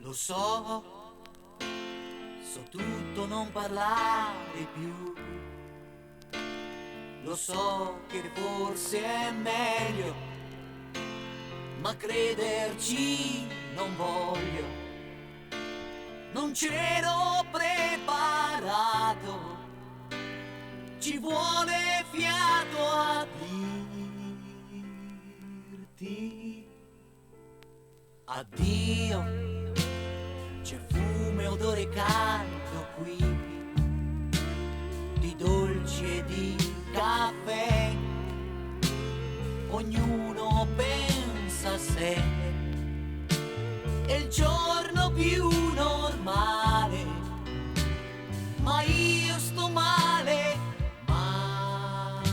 Lo so, so tutto, non parlare più. Lo so che forse è meglio, ma crederci non voglio. Non c'ero preparato, ci vuole fiato a dirti addio. C'è fumo e odore caldo qui, di dolci e di caffè. Ognuno pensa a sé, è il giorno più normale, ma io sto male, male.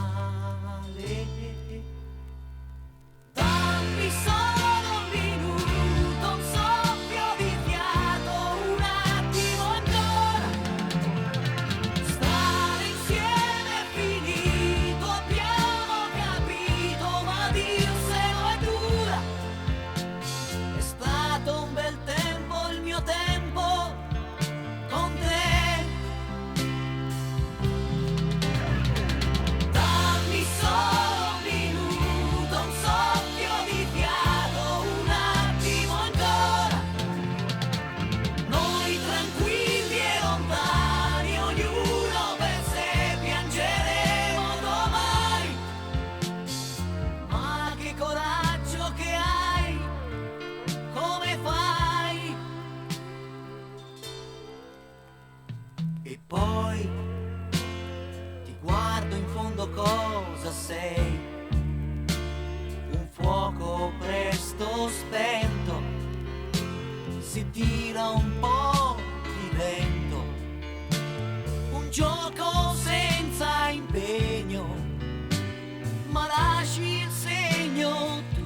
Dammi solo un minuto, un soffio di fiato, un attimo ancora. Stare insieme è finito, abbiamo capito, ma dirselo è dura. È stato un bel tempo il mio tempo con te. Dammi solo un minuto, un soffio di fiato, un attimo ancora. Noi tranquilli e lontani, ognuno per sé, piangeremo domani. Ma che coraggio che hai, come fai? E poi ti guardo in fondo, cosa sei? Un fuoco presto spento, si tira un po' di vento, un gioco senza impegno, ma lasci il segno tu.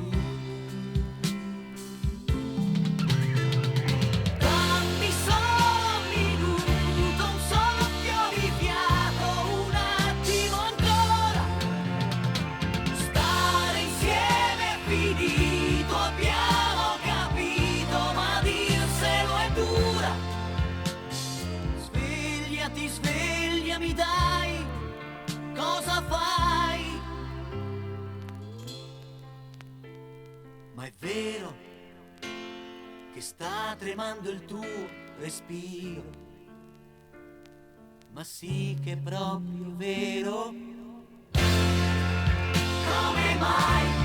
Dammi solo un minuto, un soffio di fiato, un attimo ancora. Stare insieme è finito, abbiamo capito, ma dirselo è dura. Svegliati, svegliami dai, cosa fai? Ma è vero che sta tremando il tuo respiro, ma sì che è proprio vero. Come mai